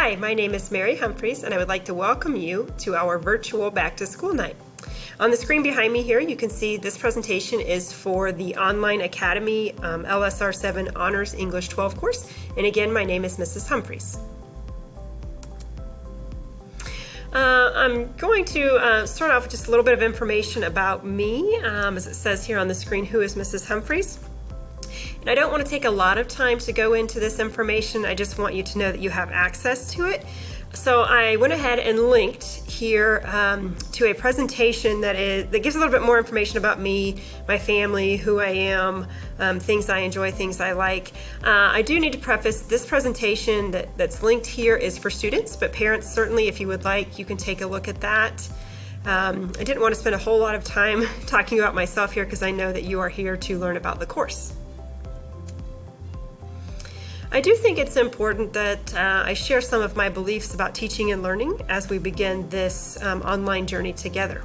Hi, my name is Mary Humphreys, and I would like to welcome you to our virtual Back to School Night. On the screen behind me here, you can see this presentation is for the Online Academy LSR7 Honors English 12 course. And again, my name is Mrs. Humphreys. I'm going to start off with just a little bit of information about me. As it says here on the screen, who is Mrs. Humphreys? And I don't want to take a lot of time to go into this information. I just want you to know that you have access to it. So I went ahead and linked here to a presentation that gives a little bit more information about me, my family, who I am, things I enjoy, things I like. I do need to preface this presentation that's linked here is for students, but parents certainly, if you would like, you can take a look at that. I didn't want to spend a whole lot of time talking about myself here because I know that you are here to learn about the course. I do think it's important that I share some of my beliefs about teaching and learning as we begin this online journey together.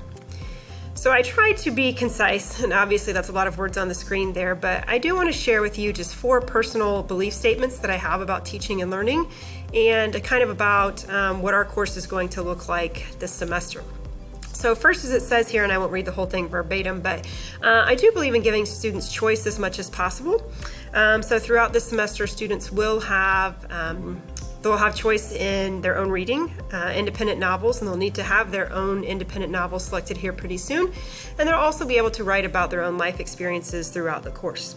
So I tried to be concise, and obviously that's a lot of words on the screen there, but I do want to share with you just 4 personal belief statements that I have about teaching and learning, and kind of about what our course is going to look like this semester. So first, as it says here, and I won't read the whole thing verbatim, but I do believe in giving students choice as much as possible. So throughout the semester, students will have they'll have choice in their own reading, independent novels, and they'll need to have their own independent novels selected here pretty soon. And they'll also be able to write about their own life experiences throughout the course.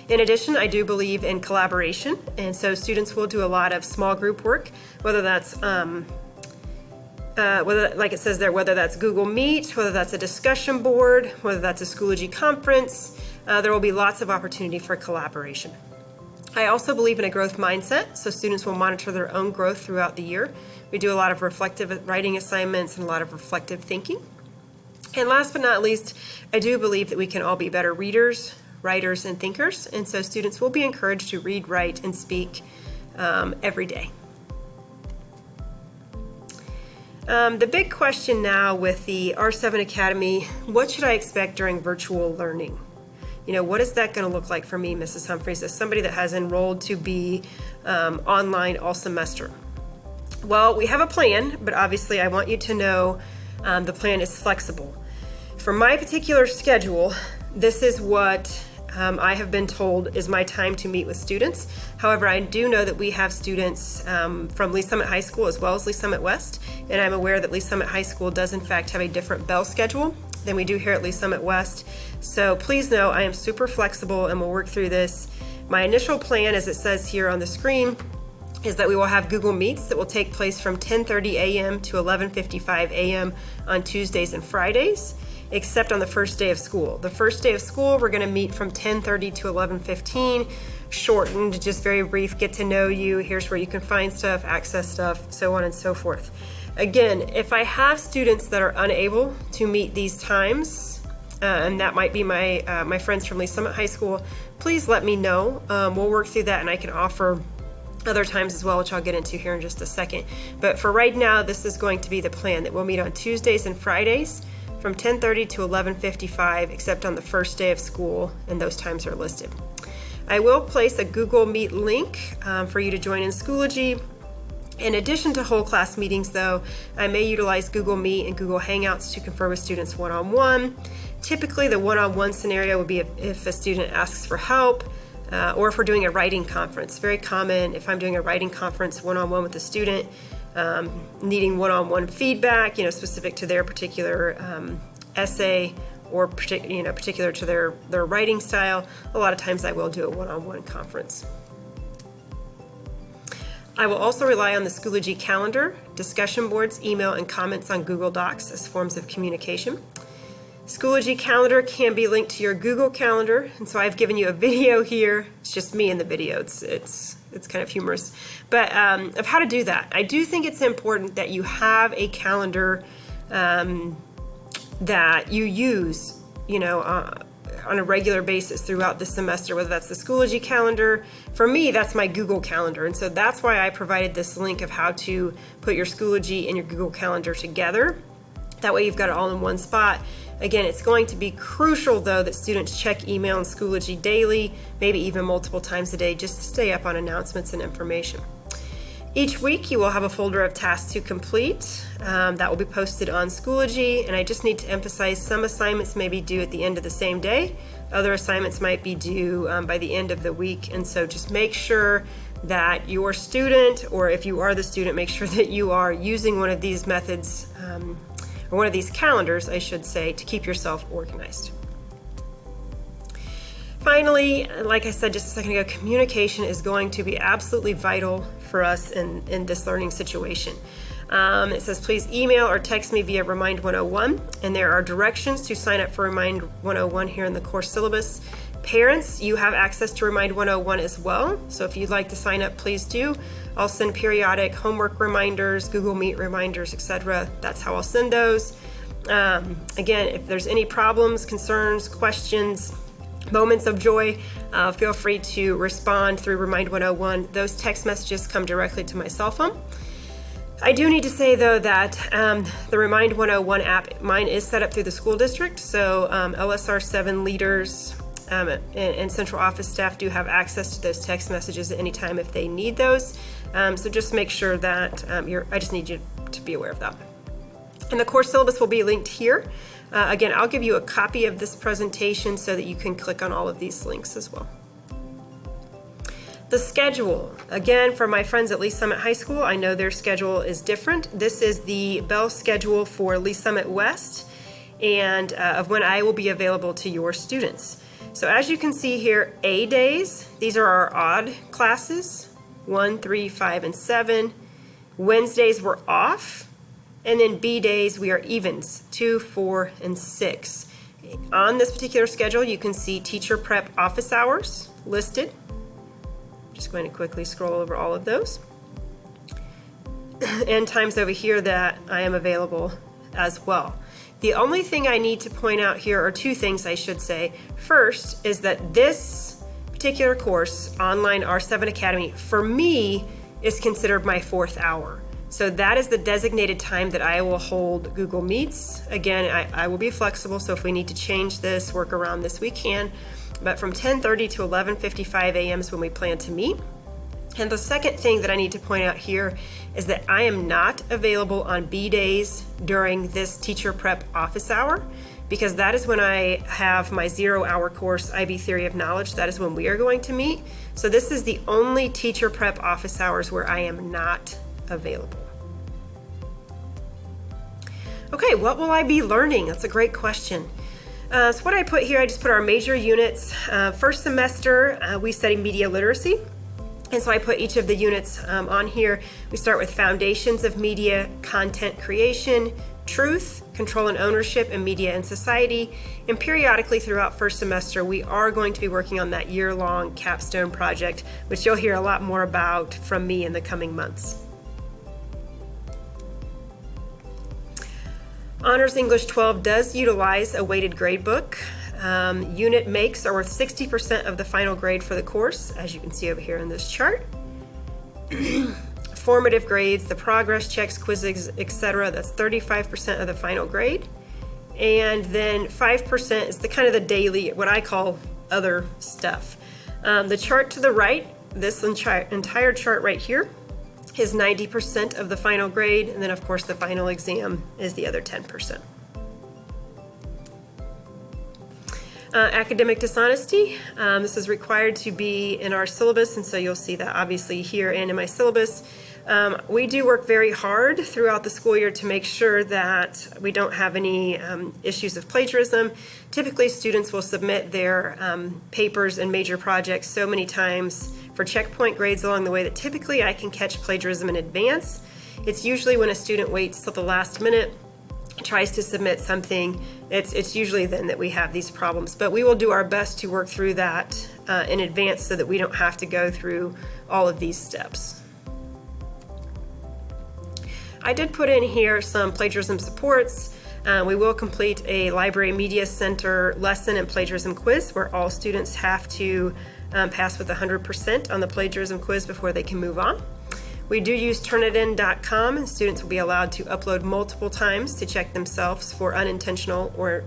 In addition, I do believe in collaboration, and so students will do a lot of small group work, whether that's like it says there, whether that's Google Meet, whether that's a discussion board, whether that's a Schoology conference, there will be lots of opportunity for collaboration. I also believe in a growth mindset, so students will monitor their own growth throughout the year. We do a lot of reflective writing assignments and a lot of reflective thinking. And last but not least, I do believe that we can all be better readers, writers, and thinkers, and so students will be encouraged to read, write, and speak every day. The big question now with the R7 Academy, what should I expect during virtual learning? You know, what is that going to look like for me, Mrs. Humphreys, as somebody that has enrolled to be online all semester? Well, we have a plan, but obviously I want you to know the plan is flexible. For my particular schedule, this is what I have been told is my time to meet with students. However, I do know that we have students from Lee Summit High School as well as Lee Summit West, and I'm aware that Lee Summit High School does in fact have a different bell schedule than we do here at Lee Summit West. So please know I am super flexible and we'll work through this. My initial plan, as it says here on the screen, is that we will have Google Meets that will take place from 10:30 a.m. to 11:55 a.m. on Tuesdays and Fridays, except on the first day of school. The first day of school, we're going to meet from 10:30 to 11:15, shortened, just very brief, get to know you, here's where you can find stuff, access stuff, so on and so forth. Again, if I have students that are unable to meet these times, and that might be my friends from Lee Summit High School, please let me know. We'll work through that and I can offer other times as well, which I'll get into here in just a second. But for right now, this is going to be the plan, that we'll meet on Tuesdays and Fridays from 10:30 to 11:55, except on the first day of school, and those times are listed. I will place a Google Meet link for you to join in Schoology. In addition to whole class meetings though, I may utilize Google Meet and Google Hangouts to confer with students one-on-one. Typically the one-on-one scenario would be if a student asks for help, or if we're doing a writing conference. Very common if I'm doing a writing conference one-on-one with a student, needing one-on-one feedback, specific to their particular essay or particular to their writing style. A lot of times I will do a one-on-one conference. I will also rely on the Schoology calendar, discussion boards, email, and comments on Google Docs as forms of communication. Schoology calendar can be linked to your Google Calendar, and so I've given you a video here. It's just me in the video. It's kind of humorous, but of how to do that. I do think it's important that you have a calendar that you use, on a regular basis throughout the semester, whether that's the Schoology calendar. For me, that's my Google Calendar, and so that's why I provided this link of how to put your Schoology and your Google Calendar together. That way you've got it all in one spot. Again, it's going to be crucial though that students check email and Schoology daily, maybe even multiple times a day, just to stay up on announcements and information. Each week you will have a folder of tasks to complete that will be posted on Schoology, and I just need to emphasize some assignments may be due at the end of the same day. Other assignments might be due by the end of the week, and so just make sure that your student, or if you are the student, make sure that you are using one of these methods, or one of these calendars, I should say, to keep yourself organized. Finally, like I said just a second ago, communication is going to be absolutely vital for us in this learning situation. It says, please email or text me via Remind 101, and there are directions to sign up for Remind 101 here in the course syllabus. Parents, you have access to Remind 101 as well, so if you'd like to sign up, please do. I'll send periodic homework reminders, Google Meet reminders, etc. That's how I'll send those. Again, if there's any problems, concerns, questions, moments of joy, feel free to respond through Remind 101. Those text messages come directly to my cell phone. I do need to say though that the Remind 101 app, mine is set up through the school district, so LSR7 leaders and central office staff do have access to those text messages at any time if they need those. So just make sure that I just need you to be aware of that. And the course syllabus will be linked here. Again, I'll give you a copy of this presentation so that you can click on all of these links as well. The schedule, again, for my friends at Lee Summit High School, I know their schedule is different. This is the bell schedule for Lee Summit West and of when I will be available to your students. So as you can see here, A days, these are our odd classes, 1, 3, 5, and 7. Wednesdays we're off. And then B days, we are evens, 2, 4, and 6. On this particular schedule, you can see teacher prep office hours listed. Just going to quickly scroll over all of those. And times over here that I am available as well. The only thing I need to point out here, or two things I should say. First is that this particular course, Online R7 Academy, for me, is considered my 4th hour. So that is the designated time that I will hold Google Meets. Again, I will be flexible, so if we need to change this, work around this, we can. But from 10:30 to 11:55 a.m. is when we plan to meet. And the second thing that I need to point out here is that I am not available on B days during this teacher prep office hour, because that is when I have my 0-hour course, IB Theory of Knowledge. That is when we are going to meet. So this is the only teacher prep office hours where I am not available. Okay, what will I be learning? That's a great question. So what I put here, I just put our major units. First semester, we study media literacy. And so I put each of the units on here. We start with foundations of media, content creation, truth, control and ownership in media and society. And periodically throughout first semester, we are going to be working on that year-long capstone project, which you'll hear a lot more about from me in the coming months. Honors English 12 does utilize a weighted grade book. Unit makes are worth 60% of the final grade for the course, as you can see over here in this chart. Formative grades, the progress checks, quizzes, etc., that's 35% of the final grade. And then 5% is the kind of the daily, what I call other stuff. The chart to the right, this entire chart right here, is 90% of the final grade, and then of course the final exam is the other 10%. Academic dishonesty, this is required to be in our syllabus, and so you'll see that obviously here and in my syllabus. We do work very hard throughout the school year to make sure that we don't have any issues of plagiarism. Typically students will submit their papers and major projects so many times for checkpoint grades along the way that typically I can catch plagiarism in advance. It's usually when a student waits till the last minute, tries to submit something, it's usually then that we have these problems. But we will do our best to work through that in advance so that we don't have to go through all of these steps. I did put in here some plagiarism supports. We will complete a Library Media Center lesson and plagiarism quiz where all students have to pass with 100% on the plagiarism quiz before they can move on. We do use turnitin.com, and students will be allowed to upload multiple times to check themselves for unintentional or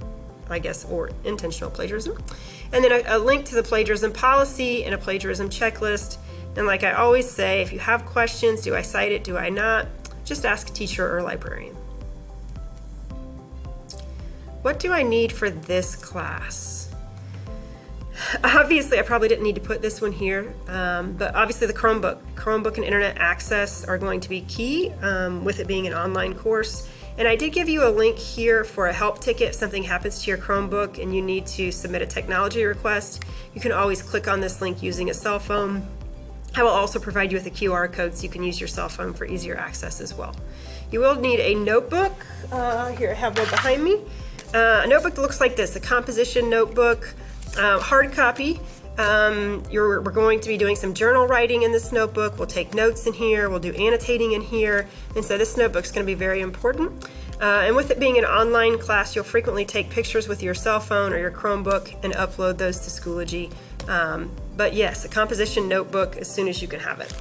intentional plagiarism. And then a link to the plagiarism policy and a plagiarism checklist. And like I always say, if you have questions, do I cite it, do I not? Just ask a teacher or a librarian. What do I need for this class? Obviously, I probably didn't need to put this one here, but obviously the Chromebook and internet access are going to be key with it being an online course. And I did give you a link here for a help ticket if something happens to your Chromebook and you need to submit a technology request. You can always click on this link using a cell phone. I will also provide you with a QR code so you can use your cell phone for easier access as well. You will need a notebook. Here I have one behind me. A notebook that looks like this, a composition notebook, hard copy. We're going to be doing some journal writing in this notebook. We'll take notes in here, we'll do annotating in here, and so this notebook's going to be very important. And with it being an online class, you'll frequently take pictures with your cell phone or your Chromebook and upload those to Schoology. But yes, a composition notebook as soon as you can have it.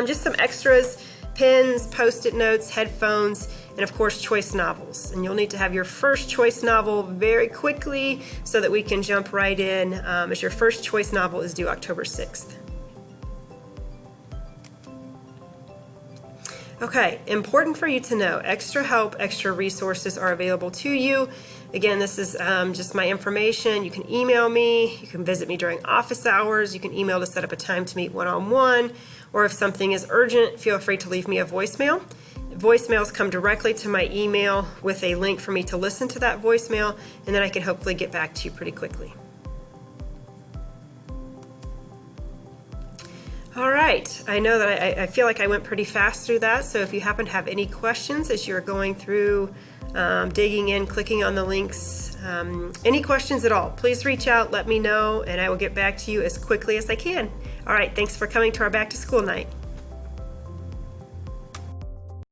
Just some extras, pens, post-it notes, headphones, and of course choice novels. And you'll need to have your first choice novel very quickly so that we can jump right in, as your first choice novel is due October 6th. Okay, important for you to know, extra help, extra resources are available to you. Again, this is just my information. You can email me, you can visit me during office hours, you can email to set up a time to meet one-on-one, or if something is urgent, feel free to leave me a voicemail. Voicemails come directly to my email with a link for me to listen to that voicemail, and then I can hopefully get back to you pretty quickly. All right, I know that I feel like I went pretty fast through that, so if you happen to have any questions as you're going through, digging in, clicking on the links, any questions at all, please reach out, let me know, and I will get back to you as quickly as I can. All right, thanks for coming to our back to school night.